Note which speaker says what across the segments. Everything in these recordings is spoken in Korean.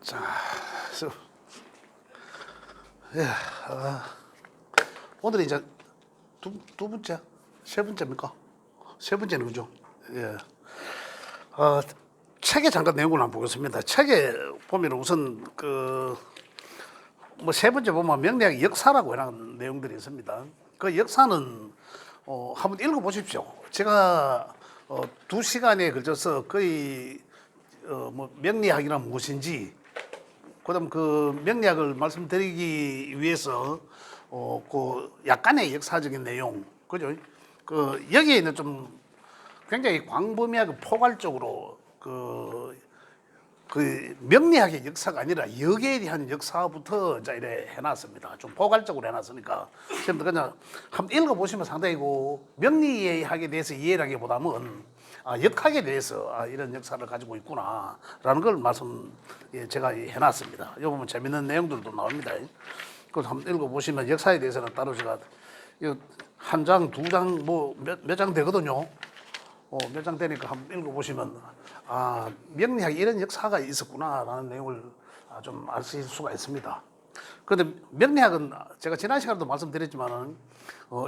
Speaker 1: 자, 그래서 예, 오늘 이제 두 번째, 세 번째입니까? 세 번째는 그죠? 예. 책에 잠깐 내용을 한번 보겠습니다. 책에 보면 우선 뭐 세 번째 보면 명리학의 역사라고 해놓은 내용들이 있습니다. 그 역사는 한번 읽어보십시오. 제가 2시간에 걸쳐서 거의 뭐 명리학이란 무엇인지, 그다음 그 명리학을 말씀드리기 위해서 그 약간의 역사적인 내용, 그죠? 그 여기에 있는 좀 굉장히 광범위하게 포괄적으로 그 명리학의 역사가 아니라 역에 대한 역사부터 이제 이래 해놨습니다. 좀 포괄적으로 해놨으니까 지금 그냥 한번 읽어보시면 상당히 그 명리학에 대해서 이해를 하기보다는 역학에 대해서 이런 역사를 가지고 있구나라는 걸 제가 해놨습니다. 여기 보면 재밌는 내용들도 나옵니다. 그걸 한번 읽어보시면 역사에 대해서는 따로 제가 한 장, 두 장, 뭐 몇 장 되거든요. 몇 장 되니까 한번 읽어보시면 명리학에 이런 역사가 있었구나라는 내용을 좀 알 수가 있습니다. 그런데 명리학은 제가 지난 시간에도 말씀드렸지만은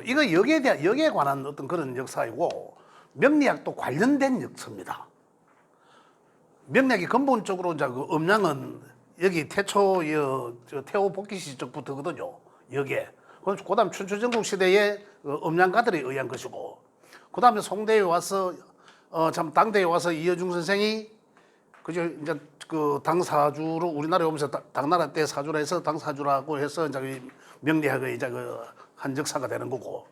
Speaker 1: 이거 역에 관한 어떤 그런 역사이고 명리학도 관련된 역사입니다. 명리학이 근본적으로 이제 그 음양은 여기 태호 복귀 시절부터거든요. 역에. 그다음 춘추전국 시대의 음양가들에 의한 것이고, 그다음에 송대에 와서 당대에 와서 이어중 선생이 그죠, 이제 그 당사주로 우리나라에 오면서 당나라 때 사주라 해서 당사주라고 해서 이제 명리학의 이제 한 역사가 되는 거고,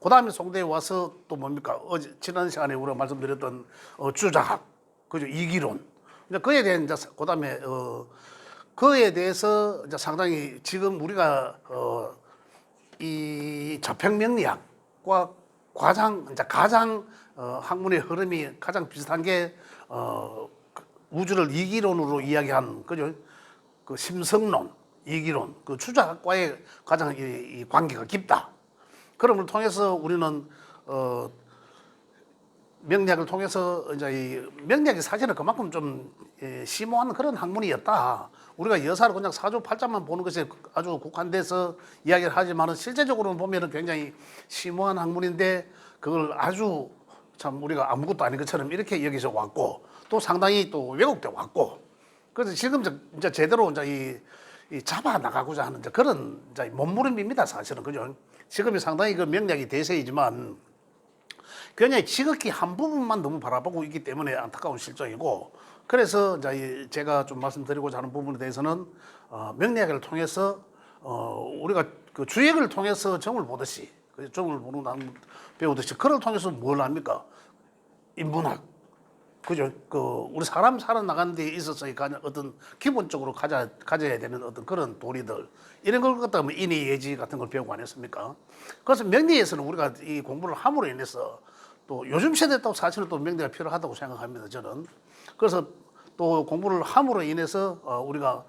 Speaker 1: 그다음에 송대에 와서 또 뭡니까, 지난 시간에 우리가 말씀드렸던 주자학, 그죠, 이기론, 이제 그에 대한 이제 그다음에 그에 대해서 이제 상당히 지금 우리가 이 저평명리학과 가장 학문의 흐름이 가장 비슷한 게 우주를 이기론으로 이야기한, 그죠, 그 심성론, 이기론, 그 주자학과의 가장 이 관계가 깊다. 그런 걸 통해서 우리는 명리학을 통해서 이제 이 명리학이 사실은 그만큼 좀 심오한 그런 학문이었다. 우리가 여사를 그냥 사주팔자만 보는 것에 아주 국한돼서 이야기를 하지만은 실제적으로는 보면은 굉장히 심오한 학문인데, 그걸 아주 참 우리가 아무것도 아닌 것처럼 이렇게 여기서 왔고, 또 상당히 또 왜곡돼 왔고, 그래서 지금 이제 제대로 이제 이 잡아 나가고자 하는 이제 그런 이제 몸부림입니다, 사실은. 그죠? 지금이 상당히 그 명리학이 대세이지만 굉장히 지극히 한 부분만 너무 바라보고 있기 때문에 안타까운 실정이고, 그래서 이제 제가 좀 말씀드리고자 하는 부분에 대해서는 명리학을 통해서 우리가 그 주역을 통해서 점을 보듯이, 점을 보는 난 배우듯이, 그걸 통해서 뭘 합니까? 인문학, 그죠? 그 우리 사람 살아나가는 데 있어서 어떤 기본적으로 가져야 되는 어떤 그런 도리들, 이런 걸 갖다가 뭐 인의 예지 같은 걸 배우고 안 했습니까? 그래서 명리에서는 우리가 이 공부를 함으로 인해서 또 요즘 세대 또 사실은 또 명리가 필요하다고 생각합니다, 저는. 그래서 또 공부를 함으로 인해서 우리가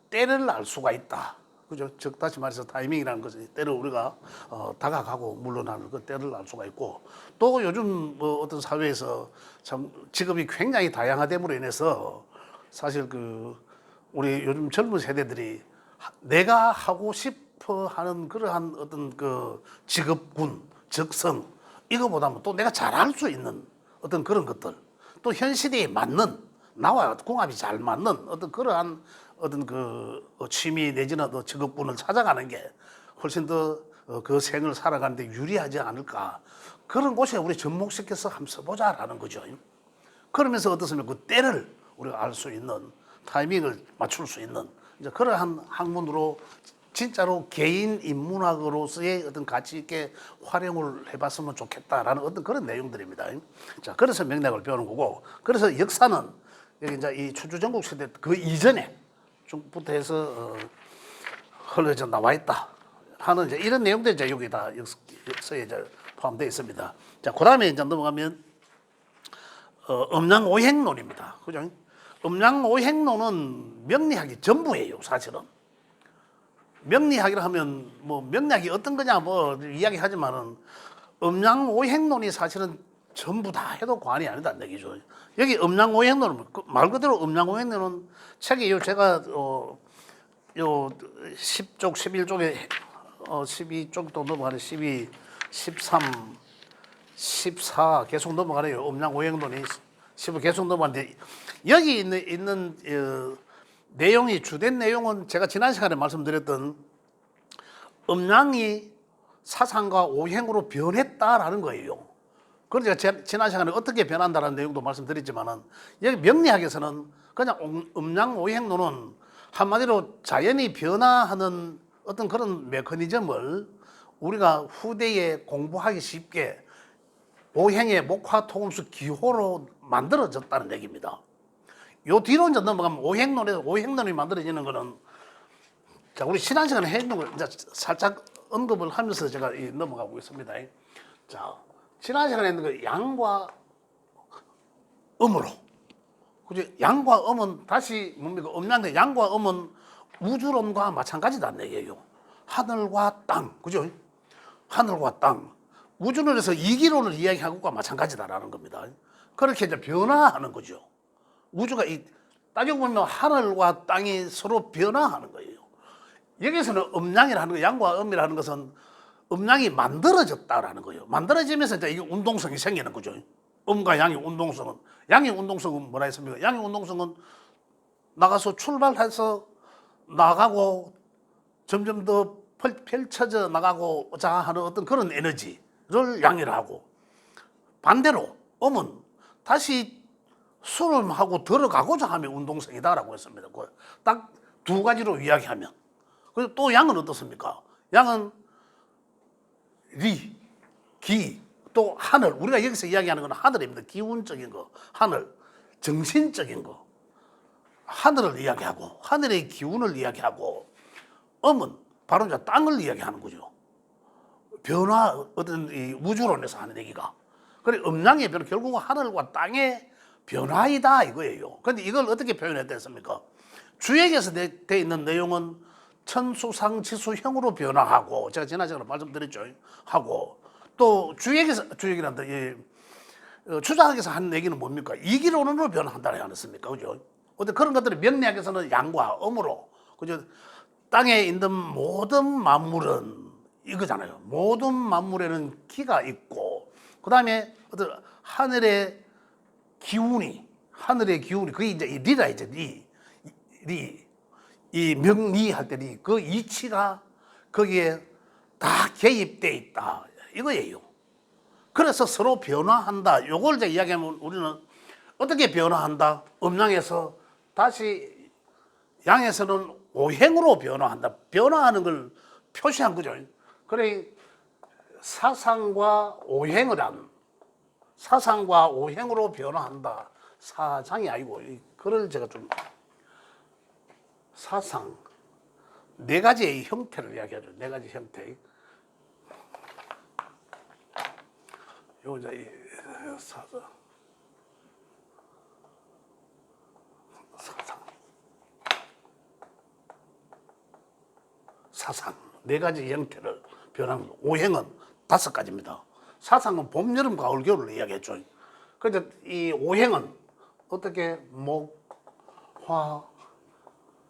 Speaker 1: 때를 알 수가 있다. 그죠? 즉 다시 말해서 타이밍이라는 것이 때를 우리가 다가가고 물러나는 그 때를 알 수가 있고, 또 요즘 뭐 어떤 사회에서 참 직업이 굉장히 다양화됨으로 인해서 사실 그 우리 요즘 젊은 세대들이 내가 하고 싶어 하는 그러한 어떤 그 직업군, 적성, 이거보다는 또 내가 잘할 수 있는 어떤 그런 것들, 또 현 시대에 맞는, 나와 궁합이 잘 맞는 어떤 그러한 어떤 그 취미 내지는 직업군을 찾아가는 게 훨씬 더 그 생을 살아가는데 유리하지 않을까. 그런 곳에 우리 접목시켜서 한번 써보자라는 거죠. 그러면서 어떻습니까? 그 때를 우리가 알 수 있는, 타이밍을 맞출 수 있는 이제 그러한 학문으로 진짜로 개인 인문학으로서의 어떤 가치 있게 활용을 해봤으면 좋겠다라는 어떤 그런 내용들입니다. 자, 그래서 명리학을 배우는 거고, 그래서 역사는 여기 이제 이 춘추전국 시대 그 이전에 중부터 해서 흘러져 나와 있다 하는 이제 이런 내용들이 이제 여기 다 역사에 이제 포함되어 있습니다. 자, 그다음에 이제 넘어가면 음양오행론입니다. 그죠? 음양오행론은 명리학이 전부예요, 사실은. 명리학이라 하면 뭐 명리학이 어떤 거냐 뭐 이야기하지만은 음양오행론이 사실은 전부 다 해도 과언이 아니다는 얘기죠. 여기 음양오행론은 말 그대로 음양오행론은 책이 요 제가 요 10쪽, 11쪽에 12쪽도 넘어가네. 12, 13, 14 계속 넘어가네요. 음양오행론이 15 계속 넘어가는데 여기 있는 내용이 주된 내용은 제가 지난 시간에 말씀드렸던 음양이 사상과 오행으로 변했다라는 거예요. 그래서 제가 지난 시간에 어떻게 변한다는 내용도 말씀드렸지만은 여기 명리학에서는 그냥 음양오행론은 한마디로 자연이 변화하는 어떤 그런 메커니즘을 우리가 후대에 공부하기 쉽게 오행의 목화토금수 기호로 만들어졌다는 얘기입니다. 요 뒤로 이제 넘어가면 오행론이 만들어지는 거는 자, 우리 지난 시간에 했는 걸 이제 살짝 언급을 하면서 제가 넘어가고 있습니다. 자, 지난 시간에 했는 거 양과 음으로. 그죠? 양과 음은 다시 뭡니까? 음양대 양과 음은 우주론과 마찬가지다는 얘기예요. 하늘과 땅. 그죠? 하늘과 땅. 우주론에서 이기론을 이야기하고가 마찬가지다라는 겁니다. 그렇게 이제 변화하는 거죠. 우주가 따지고 보면 하늘과 땅이 서로 변화하는 거예요. 여기서는 음양이라는 거, 양과 음이라는 것은 음양이 만들어졌다라는 거예요. 만들어지면서 이제 이게 운동성이 생기는 거죠. 음과 양의 운동성은. 양의 운동성은 뭐라 했습니까? 양의 운동성은 나가서 출발해서 나가고 점점 더 펼쳐져 나가고자 하는 어떤 그런 에너지를 양이라 하고, 반대로 음은 다시 수렴하고 들어가고자 하면 운동성이다라고 했습니다. 딱 두 가지로 이야기하면. 그리고 또 양은 어떻습니까? 양은 리, 기, 또 하늘. 우리가 여기서 이야기하는 건 하늘입니다. 기운적인 거, 하늘, 정신적인 거. 하늘을 이야기하고, 하늘의 기운을 이야기하고, 음은 바로 이제 땅을 이야기하는 거죠. 변화, 어떤 이 우주론에서 하는 얘기가. 그래, 음양의 변화, 결국은 하늘과 땅의 변화이다 이거예요. 그런데 이걸 어떻게 표현했겠습니까? 주역에서 되어 있는 내용은 천수상지수형으로 변화하고, 제가 지난 시간에 말씀드렸죠. 하고, 또 주역이란다. 추자학에서 하는 얘기는 뭡니까? 이기론으로 변화한다는 거 아니었습니까? 그죠? 어떤 그런 것들이 명리학에서는 양과 음으로, 그죠? 땅에 있는 모든 만물은 이거잖아요. 모든 만물에는 기가 있고, 그 다음에 어떤 하늘의 기운이, 그게 이제 리라 이제 이 명리할 때 그 이치가 거기에 다 개입돼 있다 이거예요. 그래서 서로 변화한다. 요걸 이제 이야기하면 우리는 어떻게 변화한다? 음양에서 다시 양에서는 오행으로 변화한다. 변화하는 걸 표시한 거죠. 그래 사상과 오행으로 변화한다. 사상이 아니고 그걸 제가 좀 사상 네 가지의 형태를 이야기하죠. 네 가지 형태. 요 이제 사상 네 가지 형태를 변하는 거. 오행은 5가지입니다. 사상은 봄, 여름, 가을, 겨울을 이야기했죠. 그런데 이 오행은 어떻게 목, 화,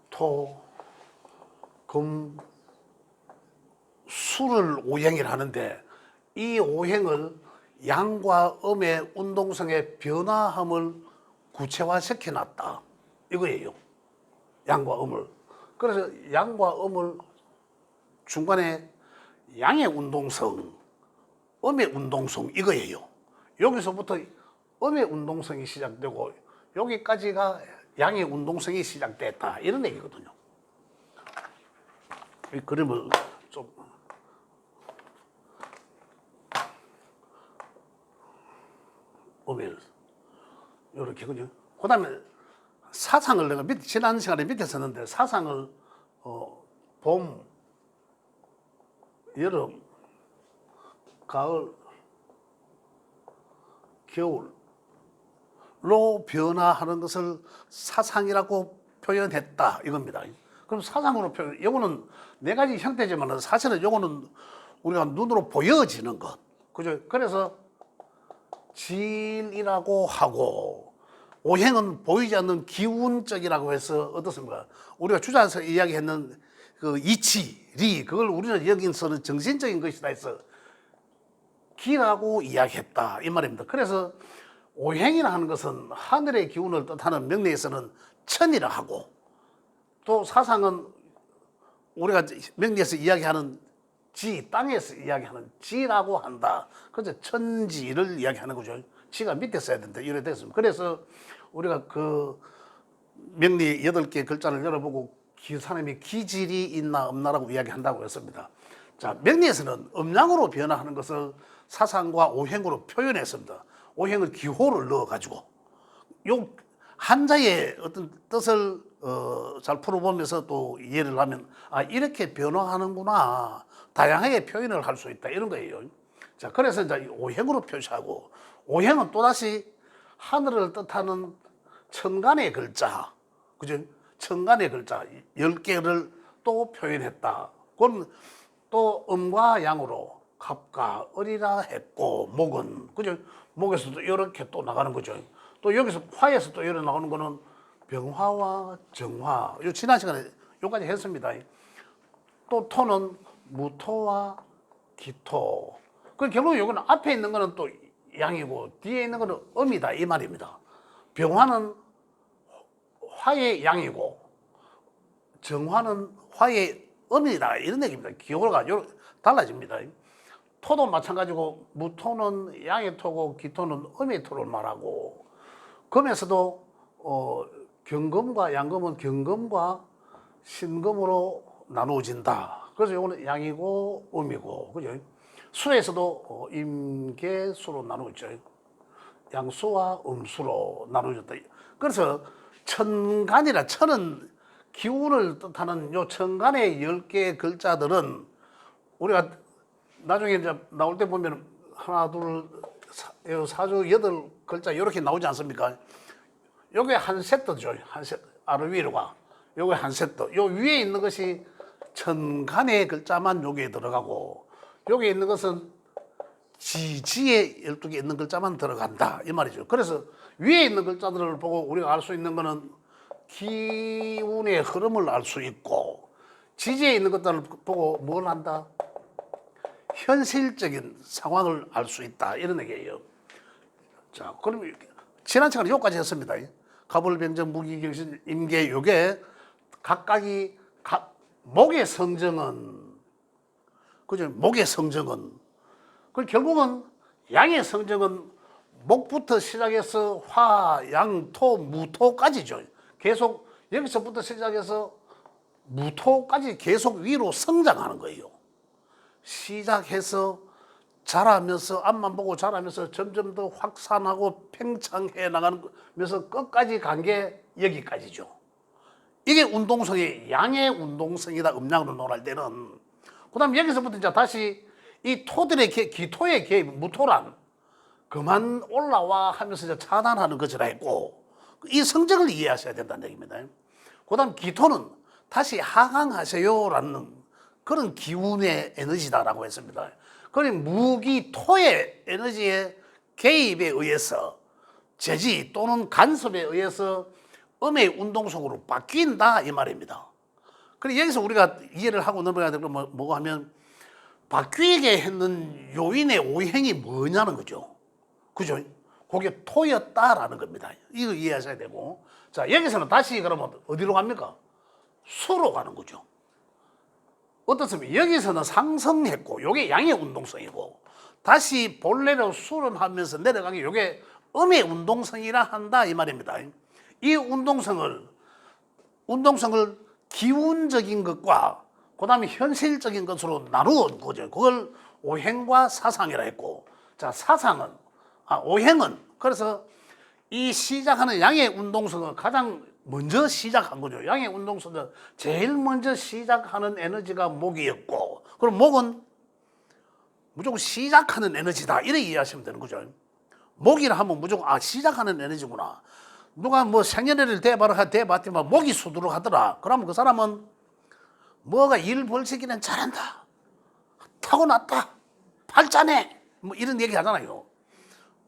Speaker 1: 토, 금, 수를 오행이라 하는데 이 오행을 양과 음의 운동성의 변화함을 구체화시켜 놨다 이거예요. 양과 음을. 그래서 양과 음을 중간에 양의 운동성, 음의 운동성 이거예요. 여기서부터 음의 운동성이 시작되고 여기까지가 양의 운동성이 시작됐다 이런 얘기거든요. 이 그림을 좀 보면 이렇게 그죠. 그다음에 사상을 내가 지난 시간에 밑에 썼는데 사상을 봄, 여름, 가을, 겨울로 변화하는 것을 사상이라고 표현했다 이겁니다. 그럼 사상으로 표현, 이거는 네 가지 형태지만 사실은 이거는 우리가 눈으로 보여지는 것, 그죠? 그래서 질이라고 하고, 오행은 보이지 않는 기운적이라고 해서 어떻습니까? 우리가 주자에서 이야기했는 그 이치, 리, 그걸 우리는 여기서는 정신적인 것이다 해서 기라고 이야기했다 이 말입니다. 그래서 오행이라 하는 것은 하늘의 기운을 뜻하는 명리에서는 천이라 하고, 또 사상은 우리가 명리에서 이야기하는 지, 땅에서 이야기하는 지라고 한다. 그래서 천지를 이야기하는 거죠. 지가 밑에 써야 된다. 이래 됐습니다. 그래서 우리가 그 명리 8개 글자를 열어보고 사람이 기질이 있나 없나라고 이야기한다고 했습니다. 자, 명리에서는 음양으로 변화하는 것을 사상과 오행으로 표현했습니다. 오행을 기호를 넣어가지고 요 한자의 어떤 뜻을 잘 풀어보면서 또 이해를 하면 이렇게 변화하는구나, 다양하게 표현을 할 수 있다 이런 거예요. 자, 그래서 이제 오행으로 표시하고, 오행은 또다시 하늘을 뜻하는 천간의 글자, 그죠? 천간의 글자 10개를 또 표현했다. 그건 또 음과 양으로 갑과 을이라 했고, 목은, 그죠? 목에서도 이렇게 또 나가는 거죠. 또 여기서 화에서 또 이렇게 나오는 거는 병화와 정화. 요 지난 시간에 요까지 했습니다. 또 토는 무토와 기토. 그 결국 요거는 앞에 있는 거는 또 양이고 뒤에 있는 거는 음이다 이 말입니다. 병화는 화의 양이고 정화는 화의 음이다 이런 얘기입니다. 기호가 달라집니다. 토도 마찬가지고 무토는 양의 토고 기토는 음의 토를 말하고, 금에서도 경금과 양금은 경금과 신금으로 나누어진다. 그래서 이거는 양이고 음이고, 그죠? 수에서도 임계수로 나누어져. 양수와 음수로 나누어졌다. 그래서 천간이라, 천은 기운을 뜻하는 요 천간의 10개의 글자들은 우리가 나중에 이제 나올 때 보면 하나, 둘, 사주 8글자 이렇게 나오지 않습니까? 요게 한 세트죠. 한 세트. 아래 위로가. 요게 한 세트. 요 위에 있는 것이 천간의 글자만 여기에 들어가고, 여기 있는 것은 지지에 12개 있는 글자만 들어간다 이 말이죠. 그래서 위에 있는 글자들을 보고 우리가 알 수 있는 거는 기운의 흐름을 알 수 있고, 지지에 있는 것들을 보고 뭘 한다? 현실적인 상황을 알 수 있다 이런 얘기예요. 자, 그럼 지난 시간에 여기까지 했습니다. 갑을병정 무기경신 임계, 요게 각각이 목의 성정은, 그죠? 목의 성정은, 그 결국은 양의 성정은 목부터 시작해서 화, 양, 토, 무토까지죠. 계속 여기서부터 시작해서 무토까지 계속 위로 성장하는 거예요. 시작해서 자라면서, 앞만 보고 자라면서 점점 더 확산하고 팽창해 나가면서 끝까지 간 게 여기까지죠. 이게 운동성이 양의 운동성이다 음양으로 논할 때는. 그 다음 여기서부터 이제 다시 이 토들의 기토의 개입, 무토란 그만 올라와 하면서 이제 차단하는 것이라 했고, 이 성적을 이해하셔야 된다는 얘기입니다. 그 다음 기토는 다시 하강하세요라는 그런 기운의 에너지다라고 했습니다. 그럼 무기토의 에너지의 개입에 의해서, 제지 또는 간섭에 의해서 음의 운동성으로 바뀐다 이 말입니다. 그래서 여기서 우리가 이해를 하고 넘어가야 될 건 뭐고 하면, 바뀌게 했는 요인의 오행이 뭐냐는 거죠. 그죠? 그게 토였다라는 겁니다. 이거 이해하셔야 되고. 자, 여기서는 다시 그러면 어디로 갑니까? 수로 가는 거죠. 어떻습니까? 여기서는 상승했고 요게 양의 운동성이고, 다시 본래로 수렴하면서 내려가기 요게 음의 운동성이라 한다 이 말입니다. 이 운동성을 기운적인 것과 그 다음에 현실적인 것으로 나누어 거죠. 그걸 오행과 사상이라 했고, 자, 오행은 그래서 이 시작하는 양의 운동성은 가장 먼저 시작한 거죠. 양의 운동성은 제일 먼저 시작하는 에너지가 목이었고, 그럼 목은 무조건 시작하는 에너지다 이렇게 이해하시면 되는 거죠. 목이라 하면 무조건 시작하는 에너지구나. 누가 뭐 생년월일 대봤더만 목이 수두룩 하더라. 그러면 그 사람은 뭐가 일 벌리기는 잘한다, 타고났다, 팔자네, 뭐 이런 얘기 하잖아요.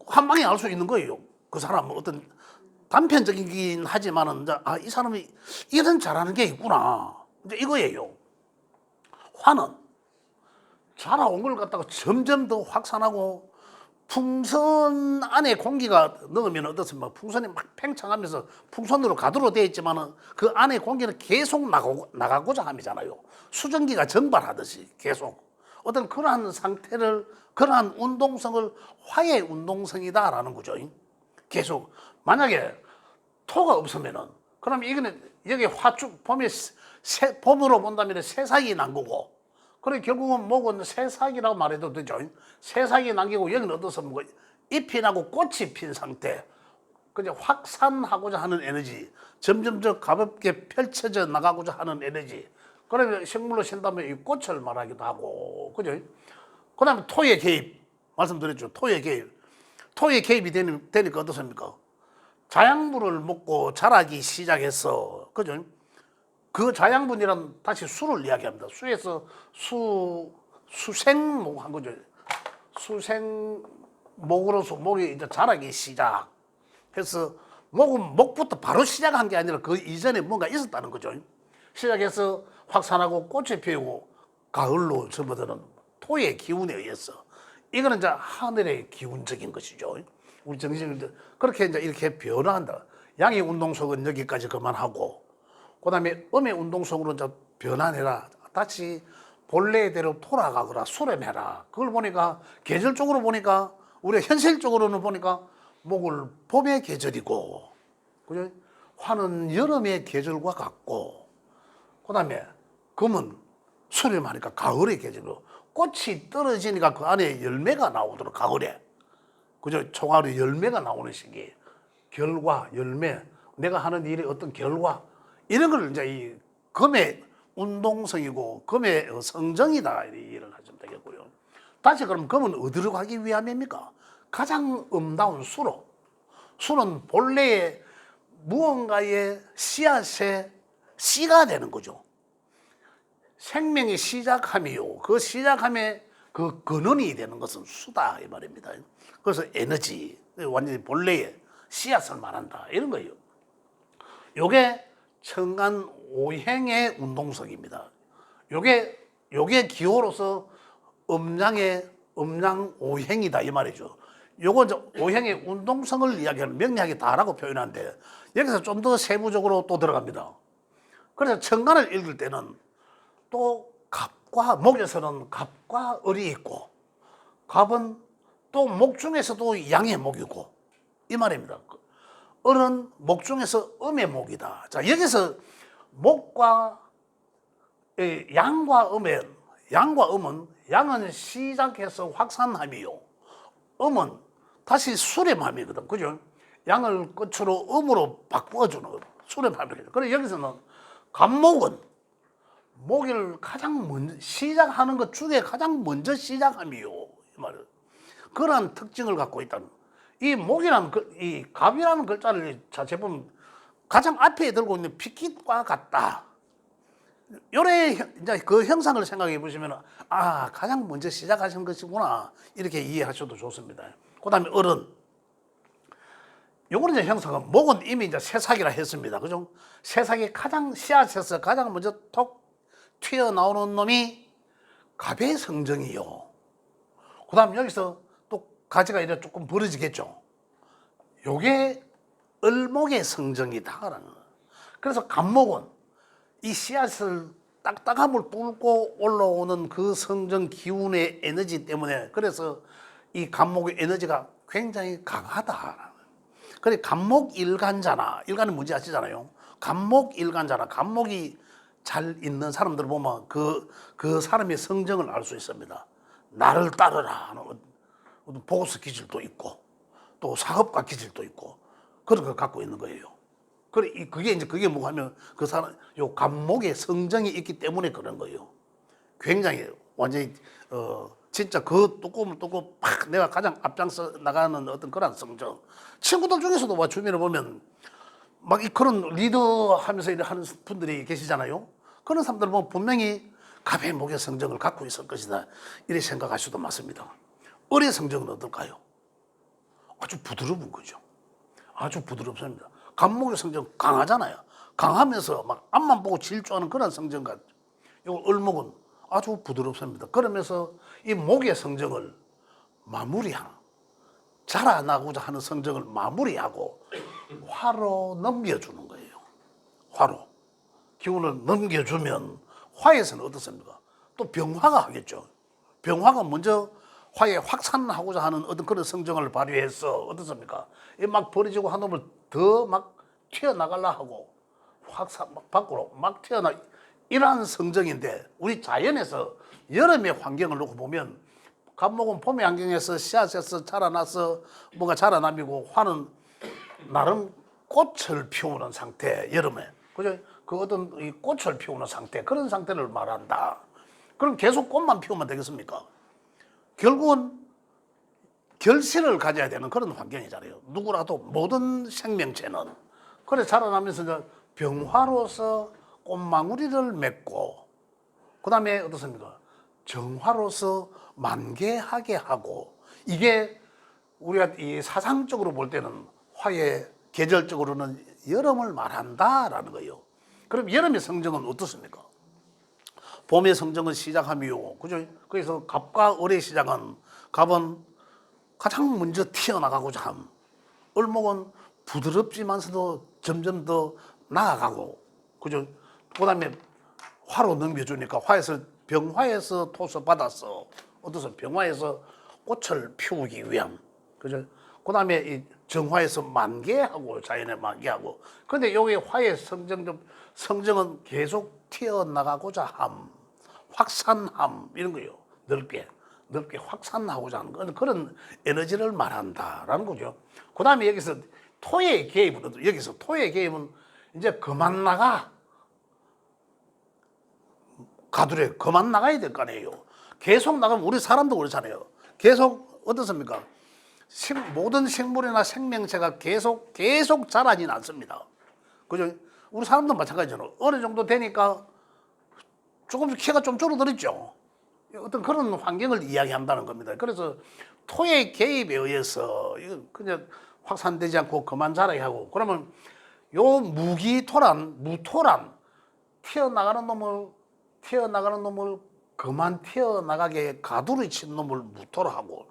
Speaker 1: 한 방에 알 수 있는 거예요. 그 사람은 어떤 단편적이긴 하지만은 이제 이 사람이 이런 잘하는 게 있구나. 이제 이거예요. 화는 자라온 걸 갖다가 점점 더 확산하고 풍선 안에 공기가 넣으면 어떻습니까? 풍선이 막 팽창하면서 풍선으로 가두로 되어 있지만은 그 안에 공기는 계속 나가고자 함이잖아요. 수증기가 증발하듯이 계속 어떤 그러한 상태를 그러한 운동성을 화의 운동성이다라는 거죠. 계속 만약에 토가 없으면은 그럼 이거는 여기 화축 봄으로 본다면 새싹이 난 거고 그래 결국은 목은 새싹이라고 말해도 되죠. 새싹이 남기고 여기는 어디서 뭐 잎이 나고 꽃이 핀 상태. 그냥 확산하고자 하는 에너지, 점점 더 가볍게 펼쳐져 나가고자 하는 에너지. 그러면 식물로 신다면 이 꽃을 말하기도 하고, 그죠? 그다음에 토의 개입 말씀드렸죠. 토의 개입. 토의 개입이 되니까 어떻습니까? 자양분을 먹고 자라기 시작했어, 그죠? 그 자양분이란 다시 수를 이야기합니다. 수에서 수생목 한 거죠. 수생목으로서 목이 이제 자라기 시작해서 목부터 바로 시작한 게 아니라 그 이전에 뭔가 있었다는 거죠. 시작해서 확산하고 꽃이 피우고 가을로 접어드는 토의 기운에 의해서 이거는 이제 하늘의 기운적인 것이죠. 우리 정신이 그렇게 이제 이렇게 변화한다. 양의 운동속은 여기까지 그만하고. 그다음에 음의 운동성으로 이제 변환해라. 다시 본래대로 돌아가거라. 수렴해라. 그걸 보니까 계절적으로 보니까 우리가 현실적으로는 보니까 목을 봄의 계절이고, 그죠? 화는 여름의 계절과 같고, 그다음에 금은 수렴하니까 가을의 계절이고, 꽃이 떨어지니까 그 안에 열매가 나오도록 가을에, 그죠? 총알의 열매가 나오는 시기, 결과, 열매, 내가 하는 일의 어떤 결과. 이런 걸 이제 이 금의 운동성이고 금의 성정이다 이렇게 이해를 하시면 되겠고요. 다시 그럼 금은 어디로 가기 위함입니까? 가장 음다운 수로. 수는 본래의 무언가의 씨앗의 씨가 되는 거죠. 생명의 시작함이요. 그 시작함의 그 근원이 되는 것은 수다 이 말입니다. 그래서 에너지, 완전히 본래의 씨앗을 말한다 이런 거예요. 요게 청간 오행의 운동성입니다. 요게 기호로서 음양 오행이다 이 말이죠. 요거 오행의 운동성을 이야기하는 명리학이 다라고 표현하는데 여기서 좀 더 세부적으로 또 들어갑니다. 그래서 청간을 읽을 때는 또 갑과 목에서는 갑과 을이 있고 갑은 또 목 중에서도 양의 목이고 이 말입니다. 을은 목 중에서 음의 목이다. 자, 여기서 목과 양과 음은 양은 시작해서 확산함이요. 음은 다시 수렴함이거든. 그죠? 양을 끝으로 음으로 바꾸어주는 수렴함이거든. 그래서 여기서는 간목은 목을 가장 먼저 시작하는 것 중에 가장 먼저 시작함이요. 이 말은 그러한 특징을 갖고 있다는. 이 목이라는 이 갑이라는 글자를 자체 보면 가장 앞에 들고 있는 피깃과 같다. 요래 이제 그 형상을 생각해 보시면 가장 먼저 시작하신 것이구나 이렇게 이해하셔도 좋습니다. 그다음에 을은 요거는 이제 형상은 목은 이미 이제 새싹이라 했습니다. 그죠? 새싹이 가장 씨앗에서 가장 먼저 톡 튀어나오는 놈이 갑의 성정이요. 그다음 여기서 또 가지가 이제 조금 벌어지겠죠. 요게 을목의 성정이다라는 거예요. 그래서 갑목은 이 씨앗을 딱딱함을 뚫고 올라오는 그 성정 기운의 에너지 때문에 그래서 이 갑목의 에너지가 굉장히 강하다. 그래 갑목일간자나 일간은 뭔지 아시잖아요. 갑목일간자나 갑목이 잘 있는 사람들 보면 그 사람의 성정을 알 수 있습니다. 나를 따르라 하는 어떤 보고서 기질도 있고 또 사업가 기질도 있고 그런 걸 갖고 있는 거예요. 그게 뭐가 하면 그 사람 요 갑목의 성정이 있기 때문에 그런 거예요. 굉장히 완전히 진짜 그 뚜껑을 뚫고 팍 내가 가장 앞장서 나가는 어떤 그런 성정. 친구들 중에서도 와 주변에 보면 막 그런 리더 하면서 하는 분들이 계시잖아요. 그런 사람들 보면 분명히 갑의 목의 성정을 갖고 있을 것이다. 이렇게 생각하셔도 맞습니다. 을의 성정은 어떨까요? 아주 부드러운 거죠. 아주 부드럽습니다. 간목의 성정 강하잖아요. 강하면서 막 앞만 보고 질주하는 그런 성정 같죠. 이 을목은 아주 부드럽습니다. 그러면서 이 목의 성정을 마무리하는, 자라나고자 하는 성정을 마무리하고 화로 넘겨주는 거예요. 화로. 기운을 넘겨주면 화에서는 어떻습니까? 또 병화가 하겠죠. 병화가 먼저 화에 확산하고자 하는 어떤 그런 성정을 발휘해서 어떻습니까? 이 막 버려지고 한 놈을 더 막 튀어나가려 하고 확산 막 밖으로 막 튀어나 이러한 성정인데 우리 자연에서 여름의 환경을 놓고 보면 간목은 봄의 환경에서 씨앗에서 자라나서 뭔가 자라남이고 화는 나름 꽃을 피우는 상태 여름에 그죠? 그 어떤 이 꽃을 피우는 상태 그런 상태를 말한다. 그럼 계속 꽃만 피우면 되겠습니까? 결국은 결실을 가져야 되는 그런 환경이잖아요. 누구라도 모든 생명체는 그래 자라나면서 이제 병화로서 꽃망우리를 맺고 그 다음에 어떻습니까? 정화로서 만개하게 하고 이게 우리가 이 사상적으로 볼 때는 화의 계절적으로는 여름을 말한다라는 거예요. 그럼 여름의 성정은 어떻습니까? 봄의 성정은 시작함이요. 그죠? 그래서 갑과 을의 시작은 갑은 가장 먼저 튀어나가고자 함. 을목은 부드럽지만서도 점점 더 나아가고. 그죠? 그 다음에 화로 넘겨주니까 화에서 병화에서 토서 받아서 어떠서 병화에서 꽃을 피우기 위함. 그죠? 그 다음에 이 정화에서 만개하고 자연에 만개하고. 근데 여기 화의 성정은 계속 튀어나가고자 함. 확산함. 이런 거요. 넓게 확산하고자 하는 거. 그런 에너지를 말한다라는 거죠. 그 다음에 여기서 토의 개입은, 여기서 토의 개입은 이제 그만 나가. 가두래 그만 나가야 될 거 아니에요. 계속 나가면 우리 사람도 그렇잖아요. 계속 어떻습니까? 모든 생물이나 생명체가 계속 자라지는 않습니다. 그죠? 우리 사람도 마찬가지잖아요. 어느 정도 되니까 조금씩 키가 좀 줄어들었죠. 어떤 그런 환경을 이야기한다는 겁니다. 그래서 토의 개입에 의해서 이거 그냥 확산되지 않고 그만 자라게 하고 그러면 요 무토란 튀어나가는 놈을 그만 튀어나가게 가두리 친 놈을 무토로 하고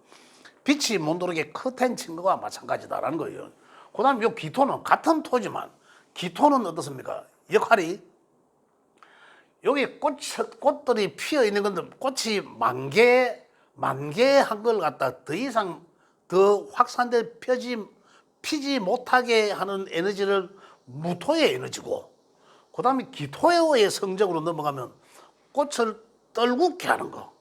Speaker 1: 빛이 못 들어오게 커튼 친 거와 마찬가지다라는 거예요. 그 다음 요 기토는 같은 토지만 기토는 어떻습니까? 역할이 여기 꽃들이 피어 있는 건데 꽃이 만개한 걸 갖다 더 이상 더 확산돼 피지 못하게 하는 에너지를 무토의 에너지고 그 다음에 기토의 성적으로 넘어가면 꽃을 떨구게 하는 거.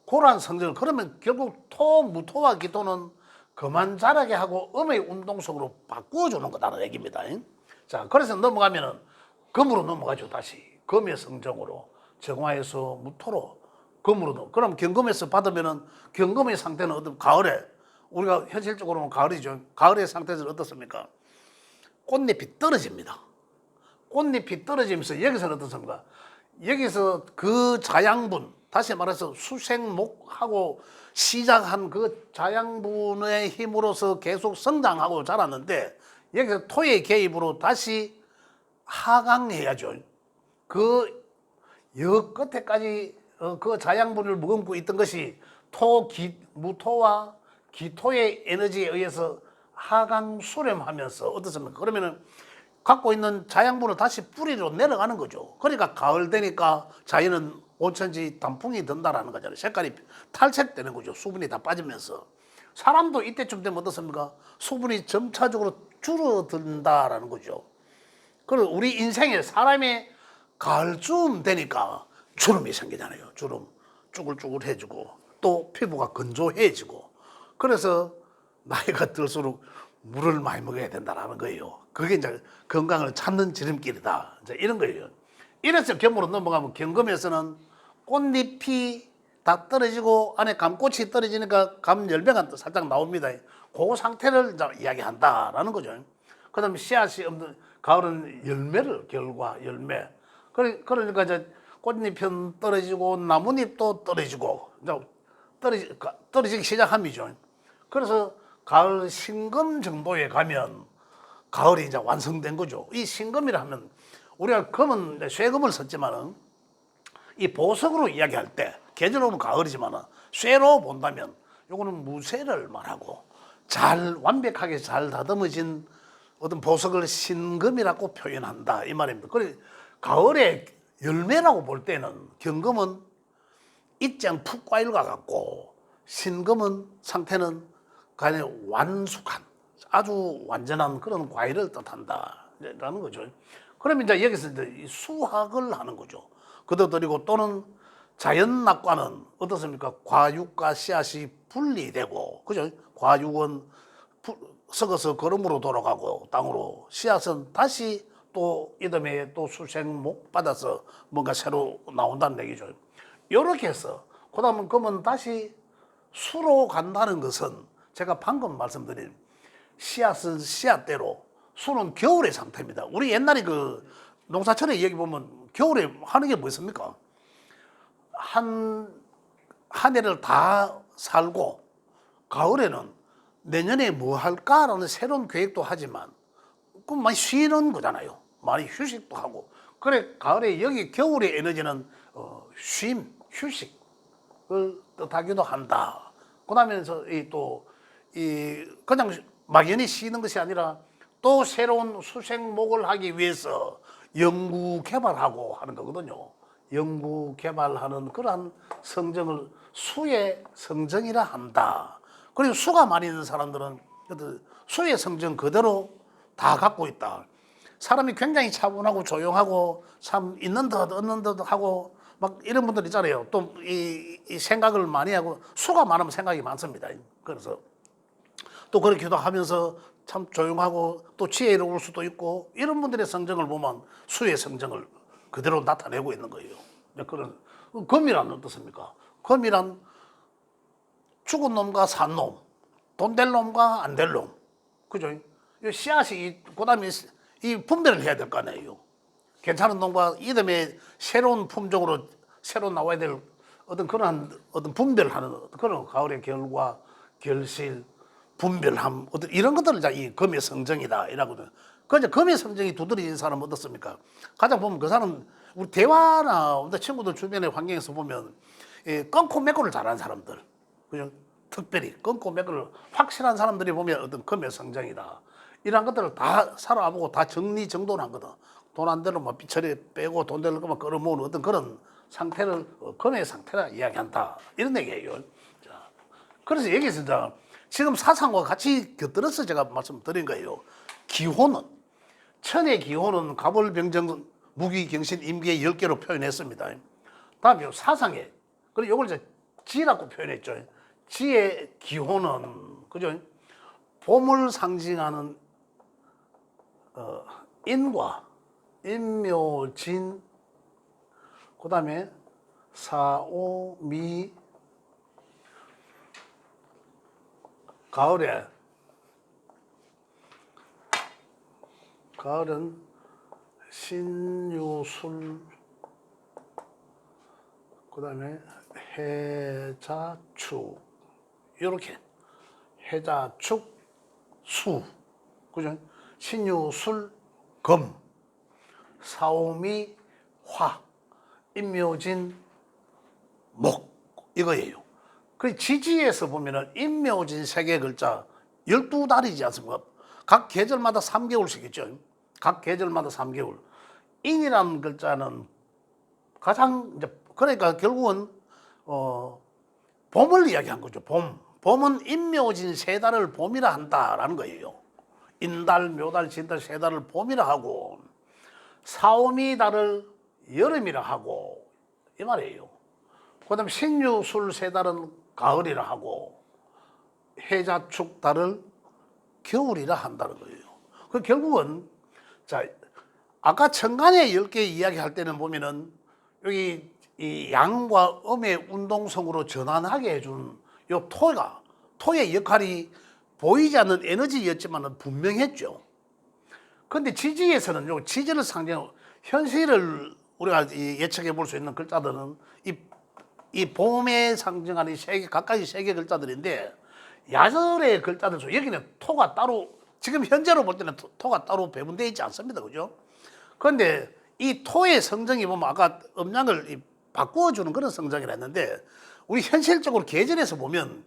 Speaker 1: 그러한 성적을 그러면 결국 무토와 기토는 그만 자라게 하고 음의 운동 속으로 바꾸어주는 거다라는 얘기입니다. 자, 그래서 넘어가면은 금으로 넘어가죠. 다시 금의 성정으로 정화에서 무토로 금으로 그럼 경금에서 받으면은 경금의 상태는 어떤 가을에 우리가 현실적으로는 가을이죠. 가을의 상태는 어떻습니까? 꽃잎이 떨어집니다. 꽃잎이 떨어지면서 여기서는 어떻습니까? 여기서 그 자양분 다시 말해서 수생목하고 시작한 그 자양분의 힘으로서 계속 성장하고 자랐는데 여기서 토의 개입으로 다시 하강해야죠. 그 여 끝에까지 그 자양분을 머금고 있던 것이 무토와 기토의 에너지에 의해서 하강 수렴하면서 어떻습니까? 그러면은 갖고 있는 자양분을 다시 뿌리로 내려가는 거죠. 그러니까 가을 되니까 자연은 온천지 단풍이 든다라는 거잖아요. 색깔이 탈색되는 거죠. 수분이 다 빠지면서. 사람도 이때쯤 되면 어떻습니까? 수분이 점차적으로 줄어든다라는 거죠. 그리고 우리 인생에 사람의 가을쯤 되니까 주름이 생기잖아요. 주름 쭈글쭈글해지고 또 피부가 건조해지고 그래서 나이가 들수록 물을 많이 먹어야 된다라는 거예요. 그게 이제 건강을 찾는 지름길이다. 이제 이런 거예요. 이래서 겸으로 넘어가면 경금에서는 꽃잎이 다 떨어지고 안에 감꽃이 떨어지니까 감열매가 살짝 나옵니다. 그 상태를 이제 이야기한다라는 거죠. 그 다음에 씨앗이 없는 가을은 결과 열매. 그러니까 이제 꽃잎은 떨어지고 나뭇잎도 떨어지고 이제 떨어지기 시작함이죠. 그래서 가을 신금 정도에 가면 가을이 이제 완성된 거죠. 이 신금이라 하면 우리가 금은 쇠금을 썼지만은 이 보석으로 이야기할 때 계절로는 가을이지만은 쇠로 본다면 요거는 무쇠를 말하고 잘 완벽하게 잘 다듬어진 어떤 보석을 신금이라고 표현한다 이 말입니다. 그래 가을에 열매라고 볼 때는 경금은 입장 풋과일과 같고 신금은 상태는 간에 완숙한 아주 완전한 그런 과일을 뜻한다라는 거죠. 그러면 이제 여기서 이제 수학을 하는 거죠. 거둬들이고 또는 자연낙과는 어떻습니까? 과육과 씨앗이 분리되고 그죠? 과육은 썩어서 거름으로 돌아가고 땅으로 씨앗은 다시 또 이듬해 또 수생목 받아서 뭔가 새로 나온다는 얘기죠. 이렇게 해서 그다음은 금은 다시 수로 간다는 것은 제가 방금 말씀드린 씨앗은 씨앗대로 수는 겨울의 상태입니다. 우리 옛날에 그 농사철에 얘기 보면 겨울에 하는 게 뭐 있습니까? 한 해를 다 살고 가을에는 내년에 뭐 할까라는 새로운 계획도 하지만 그 많이 쉬는 거잖아요. 많이 휴식도 하고. 그래 가을에 여기 겨울의 에너지는 쉼, 휴식을 뜻하기도 한다. 그다음에서 이 그냥 막연히 쉬는 것이 아니라 또 새로운 수생목을 하기 위해서 연구 개발하고 하는 거거든요. 연구 개발하는 그러한 성정을 수의 성정이라 한다. 그리고 수가 많이 있는 사람들은 수의 성정 그대로 다 갖고 있다. 사람이 굉장히 차분하고 조용하고 참 있는 듯 없는 듯 하고 막 이런 분들 있잖아요. 또 이 생각을 많이 하고 수가 많으면 생각이 많습니다. 그래서 또 그렇게도 하면서 참 조용하고 또 지혜에 이를 수도 있고 이런 분들의 성정을 보면 수의 성정을 그대로 나타내고 있는 거예요. 그런 금이란 어떻습니까? 금이란 죽은 놈과 산 놈, 돈 될 놈과 안 될 놈, 그죠? 씨앗이 그다음에 이 분별을 해야 될 거 아니에요. 괜찮은 놈과 이듬해 새로운 품종으로 새로 나와야 될 어떤 그런 어떤 분별하는 그런 가을의 결과, 결실, 분별함 어떤 이런 것들을 이 금의 성정이다 이라거든. 그저 금의 성정이 두드러진 사람은 어떻습니까? 가장 보면 그 사람 우리 대화나 우리 친구들 주변의 환경에서 보면 끊고 맺고를 잘하는 사람들, 그죠? 특별히 끊고 맺고를 확실한 사람들이 보면 어떤 금의 성정이다. 이런 것들을 다 살아보고 다 정리정돈한 거다. 돈 안 되는 뭐 삐처리 빼고 돈 되는 것만 끌어모으는 어떤 그런 상태를 금의 상태라 이야기한다. 이런 얘기예요. 자, 그래서 여기서 이제 지금 사상과 같이 곁들여서 제가 말씀드린 거예요. 기호는 천의 기호는 가벌병정 무기경신 임기의 10개로 표현했습니다. 다음에 사상에 그리고 이걸 이제 지라고 표현했죠. 지의 기호는 그죠? 봄을 상징하는 인과 인묘진 그다음에 사오미 가을은 신유술 그다음에 해자축 이렇게 해자축 수 그죠? 신유술 금 사오미 화 인묘진 목 이거예요. 그 지지에서 보면은 인묘진 세 개 글자 12달이지 않습니까? 각 계절마다 3개월씩 있죠. 각 계절마다 3개월. 인이라는 글자는 가장 이제 그러니까 결국은 봄을 이야기한 거죠. 봄은 인묘진 세 달을 봄이라 한다라는 거예요. 인달, 묘달, 진달 세 달을 봄이라 하고 사오미 달을 여름이라 하고 이 말이에요. 그다음에 신유술 세 달은 가을이라 하고 해자축 달을 겨울이라 한다는 거예요. 그 결국은 자 아까 천간의 10개 이야기할 때는 보면은 여기 이 양과 음의 운동성으로 전환하게 해준 요 토의 역할이 보이지 않는 에너지였지만 분명했죠. 그런데 지지에서는 요 지지를 상징하고 현실을 우리가 예측해 볼 수 있는 글자들은 이 이 봄에 상징하는 각각의 세 개 글자들인데 야절의 글자들 중 여기는 토가 따로 지금 현재로 볼 때는 토가 따로 배분되어 있지 않습니다. 그죠? 그런데 이 토의 성정이 보면 아까 음양을 바꾸어주는 그런 성정이라 했는데 우리 현실적으로 계절에서 보면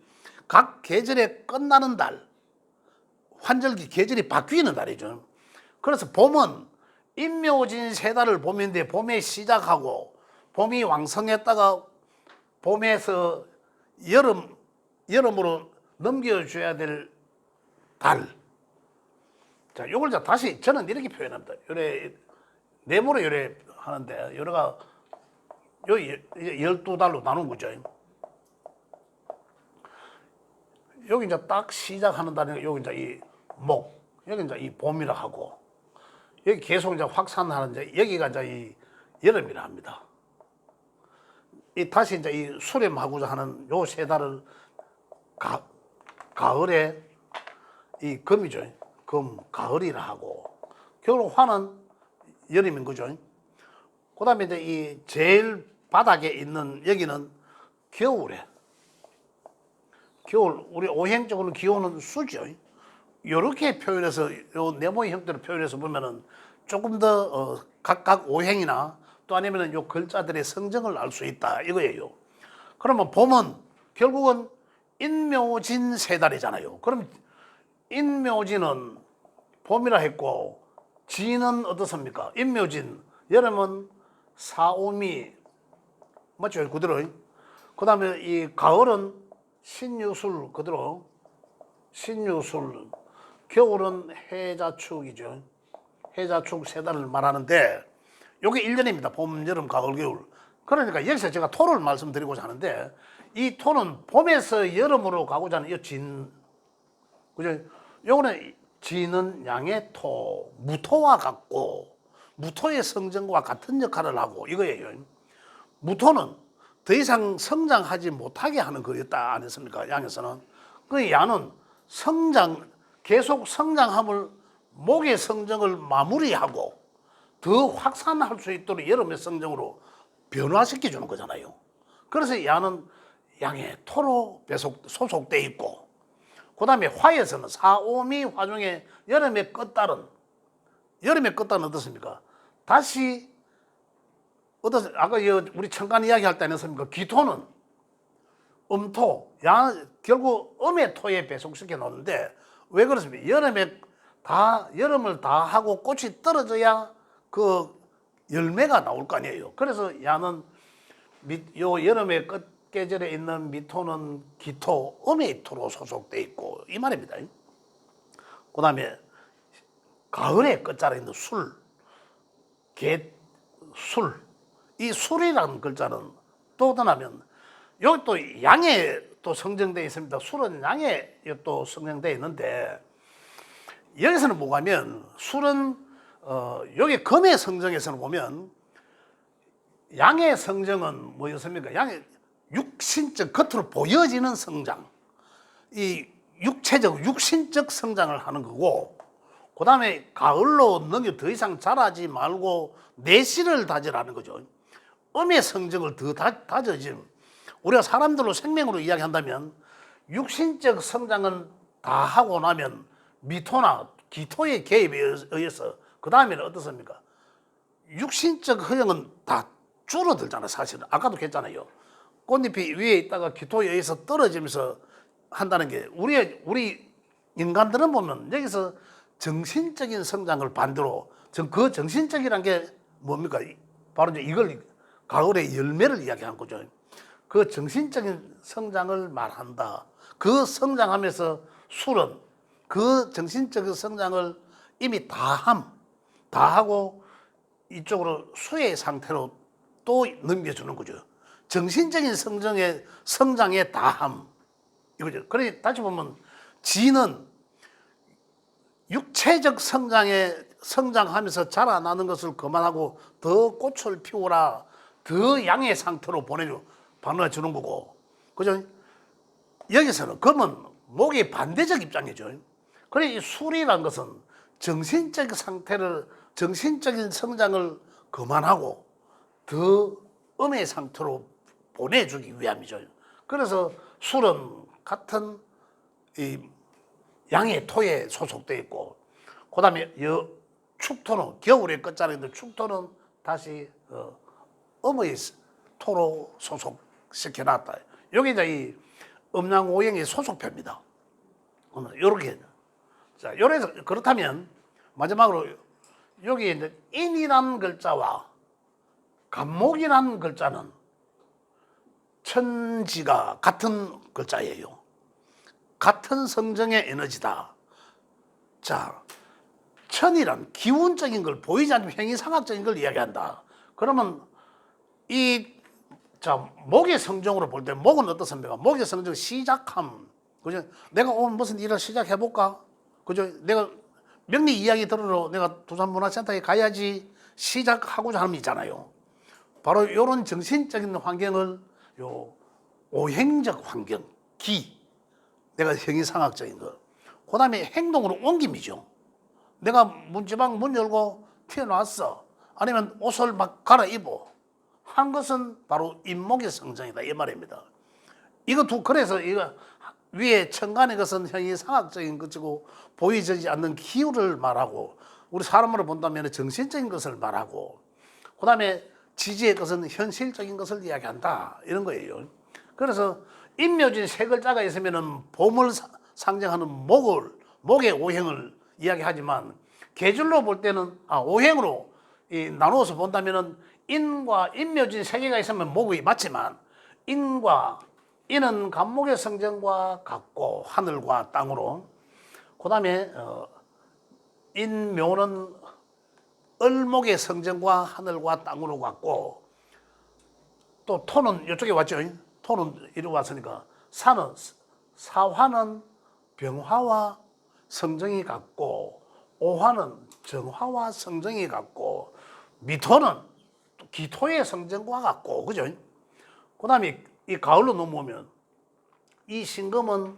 Speaker 1: 각 계절에 끝나는 달, 환절기 계절이 바뀌는 달이죠. 그래서 봄은 임묘진 세 달을 봄인데 봄에 시작하고 봄이 왕성했다가 봄에서 여름으로 넘겨줘야 될 달. 자, 요걸 다시 저는 이렇게 표현합니다. 요래 네모로 요래 하는데 요래가 요 12달로 나눈 거죠. 여기 이제 딱 시작하는 달이 여기 이제 이 목, 여기 이제 이 봄이라 하고 여기 계속 이제 확산하는 이제 여기가 이제 이 여름이라 합니다. 이 다시 이제 이 수렴하고자 하는 요 세 달을 가을에 이 금이죠. 금, 가을이라 하고 겨울 화는 여름인 거죠. 그다음에 이제 이 제일 바닥에 있는 여기는 겨울에 겨울 우리 오행적으로 기온은 수죠. 이렇게 표현해서 요 네모의 형태로 표현해서 보면은 조금 더 각각 오행이나 또 아니면은 요 글자들의 성정을 알 수 있다 이거예요. 그러면 봄은 결국은 인묘진 세 달이잖아요. 그럼 인묘진은 봄이라 했고 진은 어떻습니까? 인묘진 여름은 사오미 맞죠? 그대로. 그다음에 이 가을은 신유술 그대로 신유술 겨울은 해자축이죠. 해자축 세 달을 말하는데 요게 1년입니다. 봄, 여름, 가을, 겨울. 그러니까 여기서 제가 토를 말씀드리고자 하는데 이 토는 봄에서 여름으로 가고자 하는 이 진, 그죠? 요거는 진은 양의 토, 무토와 같고 무토의 성정과 같은 역할을 하고 이거예요. 무토는 더 이상 성장하지 못하게 하는 거였다 아니었습니까? 양에서는. 그 야는 계속 성장함을 목의 성정을 마무리하고 더 확산할 수 있도록 여름의 성정으로 변화시켜 주는 거잖아요. 그래서 야는 양의 토로 소속돼 있고 그다음에 화에서는 사오미 화 중에 여름의 끝달은 어떻습니까? 다시 아까 우리 청간 이야기할 때 했습니까? 기토는 음토, 결국 음의 토에 배속시켜 놓는데 왜 그렇습니까? 여름을 다 하고 꽃이 떨어져야 그 열매가 나올 거 아니에요. 그래서 야는 요 여름의 끝계절에 있는 미토는 기토, 음의 토로 소속돼 있고 이 말입니다. 그다음에 가을의 끝자락에 있는 술, 술. 이 술이라는 글자는 또 떠나면 여기 또 양에 또 성정되어 있습니다. 술은 양에 또 성정되어 있는데 여기서는 뭐냐면 술은 여기 금의 성정에서는 보면 양의 성정은 뭐였습니까? 양의 육신적 겉으로 보여지는 성장, 이 육신적 성장을 하는 거고, 그 다음에 가을로 넘겨 더 이상 자라지 말고 내실을 다지라는 거죠. 음의 성정을 더 다져짐. 우리가 사람들로 생명으로 이야기한다면 육신적 성장은 다 하고 나면 미토나 기토의 개입에 의해서 그 다음에는 어떻습니까? 육신적 허용은 다 줄어들잖아요. 사실은 아까도 했잖아요. 꽃잎이 위에 있다가 기토에 의해서 떨어지면서 한다는 게 우리 인간들은 보면 여기서 정신적인 성장을 반대로 그 정신적이란 게 뭡니까? 바로 이제 이걸 가을의 열매를 이야기한 거죠. 그 정신적인 성장을 말한다. 그 성장하면서 술은 그 정신적인 성장을 이미 다 하고 이쪽으로 수의 상태로 또 넘겨주는 거죠. 정신적인 성장의 다함. 이거죠. 그래, 다시 보면, 지는 육체적 성장하면서 자라나는 것을 그만하고 더 꽃을 피우라, 더 양의 상태로 보내주는 거고. 그죠? 여기서는 금은 목의 반대적 입장이죠. 그래, 이 술이란 것은 정신적인 성장을 그만하고 더 음의 상태로 보내주기 위함이죠. 그래서 술은 같은 이 양의 토에 소속되어 있고, 그다음에 축토는 겨울의 끝자락인데 축토는 다시 어머의 토로 소속시켜놨다. 여기 이제 이 음양오행의 소속표입니다. 이렇게. 자, 요래서 그렇다면 마지막으로 여기 이제 인이라는 글자와 간목이라는 글자는 천지가 같은 글자예요. 같은 성정의 에너지다. 자, 천이란 기운적인 걸, 보이지 않는 행위상학적인 걸 이야기한다. 그러면 목의 성정으로 볼 때 목은 어떻습니까? 목의 성정 시작함. 그죠? 내가 오늘 무슨 일을 시작해볼까? 그죠? 내가 명리 이야기 들으러 내가 두산문화센터에 가야지 시작하고자 하는 게 있잖아요. 바로 이런 정신적인 환경을 오행적 환경, 내가 형이상학적인 거. 그 다음에 행동으로 옮김이죠. 내가 문지방 문 열고 튀어나왔어. 아니면 옷을 막 갈아입어. 한 것은 바로 인목의 성정이다. 이 말입니다. 그래서 이거 위에 천간의 것은 형이상학적인 것이고 보이지 않는 기후를 말하고, 우리 사람으로 본다면 정신적인 것을 말하고, 그 다음에 지지의 것은 현실적인 것을 이야기한다. 이런 거예요. 그래서 인묘진 세 글자가 있으면은 봄을 상징하는 목의 오행을 이야기하지만, 계절로 볼 때는 오행으로 나누어서 본다면은 인과 인묘진 세 개가 있으면 목이 맞지만, 인은 간목의 성정과 같고 하늘과 땅으로, 그 다음에 인묘는 을목의 성정과 하늘과 땅으로 같고, 또 토는 이쪽에 왔죠. 토는 이리 왔으니까 사화는 병화와 성정이 같고, 오화는 정화와 성정이 같고, 미토는 기토의 성정과 같고, 그죠? 그 다음에 이 가을로 넘어오면 이 신금은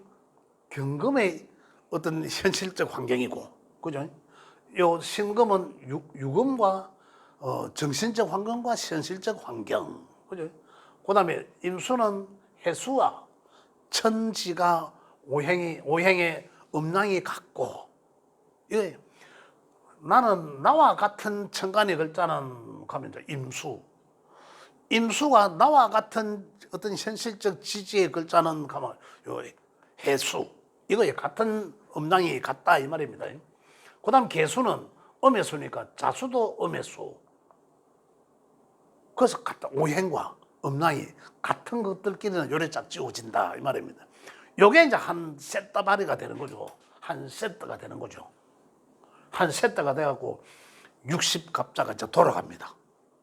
Speaker 1: 경금의 어떤 현실적 환경이고, 그죠? 요 신금은 유금과 정신적 환경과 현실적 환경, 그죠? 그 다음에 임수는 해수와 천지가 오행의 음양이 같고, 이게 나는 나와 같은 천간의 글자는 가면 이제 임수가 나와 같은 어떤 현실적 지지의 글자는 가면 해수, 이거에 같은 음양이 같다 이 말입니다. 그 다음 개수는 음해수니까 자수도 음해수. 그래서 같다. 오행과 음양이 같은 것들끼리는 요래 짝지어진다 이 말입니다. 요게 이제 한 세트바리가 되는 거죠. 한 세트가 되는 거죠. 한 세트가 돼갖고 60갑자가 이제 돌아갑니다.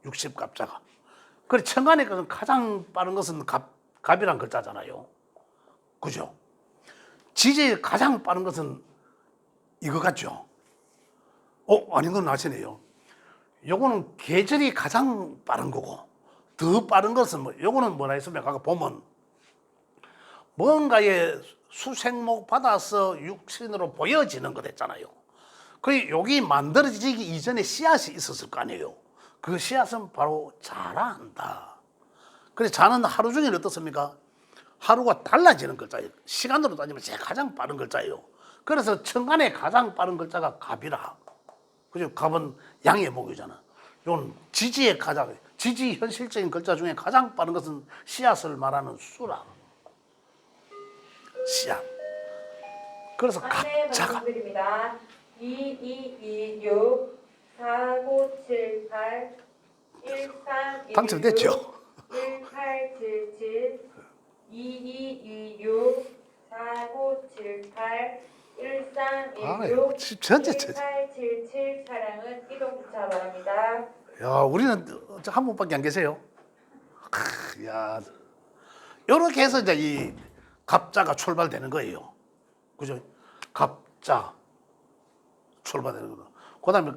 Speaker 1: 60갑자가. 그래, 천간의 것은 가장 빠른 것은 갑이란 글자잖아요. 그죠? 지지의 가장 빠른 것은 이거 같죠? 아닌 건 아시네요. 요거는 계절이 가장 빠른 거고, 더 빠른 것은 요거는 뭐라 했으면 아까 보면 뭔가의 수생목 받아서 육신으로 보여지는 것 했잖아요. 그 여기 만들어지기 이전에 씨앗이 있었을 거 아니에요. 그 씨앗은 바로 자란다. 그래서 자는 하루 종일 어떻습니까? 하루가 달라지는 글자예요. 시간으로 따지면 제일 가장 빠른 글자예요. 그래서 천간의 가장 빠른 글자가 갑이라. 그죠? 갑은 양의 목이잖아. 이건 지지 현실적인 글자 중에 가장 빠른 것은 씨앗을 말하는 수라. 씨앗. 그래서 갑자가.
Speaker 2: 말씀드립니다. 2226 4978 1316
Speaker 1: 당첨됐죠?
Speaker 2: 1877 2226 4978 1316
Speaker 1: 전체
Speaker 2: 1877 차량은 이동 주차 바랍니다.
Speaker 1: 야, 우리는 한 분밖에 안 계세요. 야, 이렇게 해서 이제 이 갑자가 출발되는 거예요. 그죠? 갑자 출발되는 거. 그다음에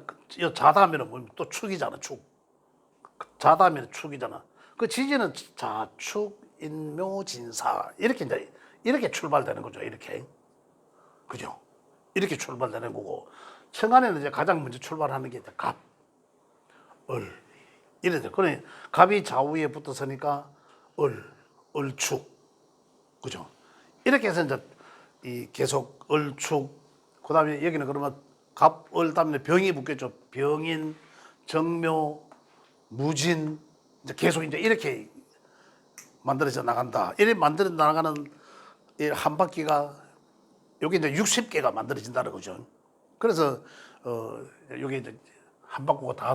Speaker 1: 자다면은 또 축이잖아. 축. 자다면 축이잖아. 그 지지는 자축, 인묘, 진사 이렇게 이제 이렇게 출발되는 거죠. 이렇게. 그죠? 이렇게 출발되는 거고, 천간에는 이제 가장 먼저 출발하는 게 이제 갑, 을. 이래죠. 그러니 갑이 좌우에 붙었으니까 을축, 그죠? 이렇게 해서 이제 이 계속 을축, 그다음에 여기는 그러면 갑을 다음에 병이 붙겠죠. 병인, 정묘, 무진, 이제 계속 이제 이렇게 만들어져 나간다. 이렇게 만들어 나가는 이 한 바퀴가 요게 이제 60개가 만들어진다는 거죠. 그래서 요게 이제 한 바퀴가 다